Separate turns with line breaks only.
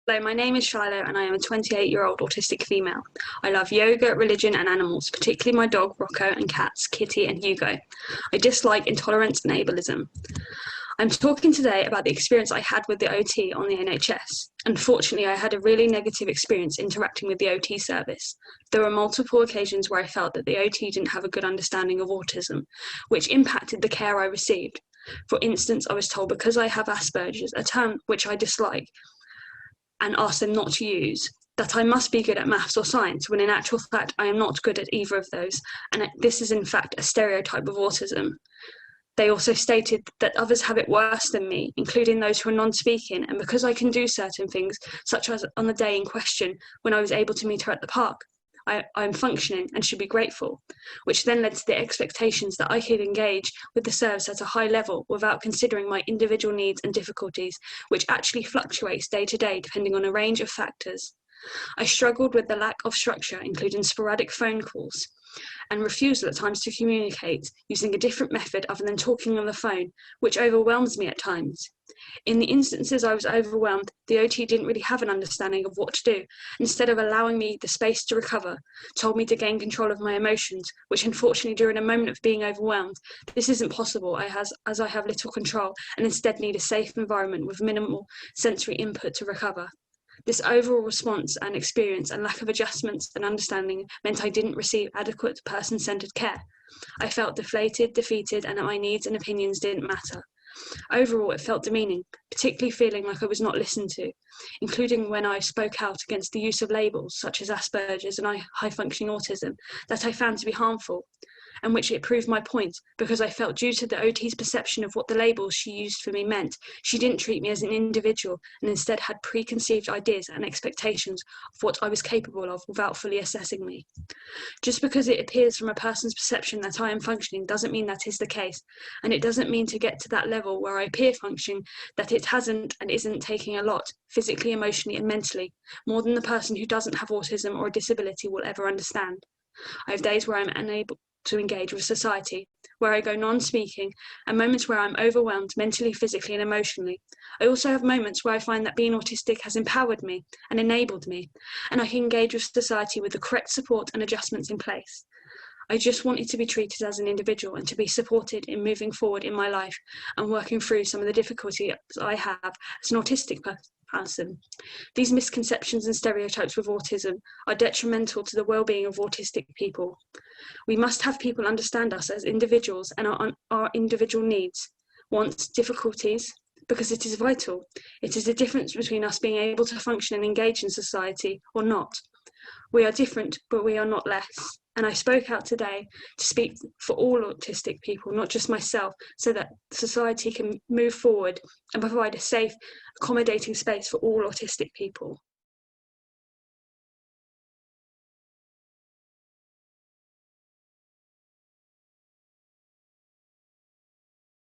Hello, my name is Shiloh and I am a 28-year-old autistic female. I love yoga, religion and animals, particularly my dog Rocco and cats Kitty and Hugo. I dislike intolerance and ableism. I'm talking today about the experience I had with the OT on the NHS. Unfortunately, I had a really negative experience interacting with the OT service. There were multiple occasions where I felt that the OT didn't have a good understanding of autism, which impacted the care I received. For instance, I was told because I have Asperger's, a term which I dislike, and asked them not to use, that I must be good at maths or science, when in actual fact I am not good at either of those, and this is in fact a stereotype of autism. They also stated that others have it worse than me, including those who are non-speaking, and because I can do certain things, such as on the day in question when I was able to meet her at the park, I'm functioning and should be grateful, which then led to the expectations that I could engage with the service at a high level without considering my individual needs and difficulties, which actually fluctuates day to day depending on a range of factors. I struggled with the lack of structure, including sporadic phone calls, and refusal at times to communicate using a different method other than talking on the phone, which overwhelms me at times. In the instances I was overwhelmed, the OT didn't really have an understanding of what to do. Instead of allowing me the space to recover, told me to gain control of my emotions, which unfortunately during a moment of being overwhelmed, this isn't possible as I have little control and instead need a safe environment with minimal sensory input to recover. This overall response and experience and lack of adjustments and understanding meant I didn't receive adequate person-centered care. I felt deflated, defeated, and that my needs and opinions didn't matter. Overall, it felt demeaning, particularly feeling like I was not listened to, including when I spoke out against the use of labels such as Asperger's and high-functioning autism that I found to be harmful, and which it proved my point because I felt due to the OT's perception of what the labels she used for me meant, she didn't treat me as an individual and instead had preconceived ideas and expectations of what I was capable of without fully assessing me. Just because it appears from a person's perception that I am functioning doesn't mean that is the case, and it doesn't mean to get to that level where I appear functioning that it hasn't and isn't taking a lot, physically, emotionally and mentally, more than the person who doesn't have autism or a disability will ever understand. I have days where I'm unable to engage with society, where I go non-speaking, and moments where I'm overwhelmed mentally, physically and emotionally. I also have moments where I find that being autistic has empowered me and enabled me, and I can engage with society with the correct support and adjustments in place. I just wanted to be treated as an individual and to be supported in moving forward in my life and working through some of the difficulties I have as an autistic person. These misconceptions and stereotypes with autism are detrimental to the well-being of autistic people. We must have people understand us as individuals and our individual needs, wants, difficulties, because it is vital. It is the difference between us being able to function and engage in society or not. We are different, but we are not less. And I spoke out today to speak for all autistic people, not just myself, so that society can move forward and provide a safe, accommodating space for all autistic people.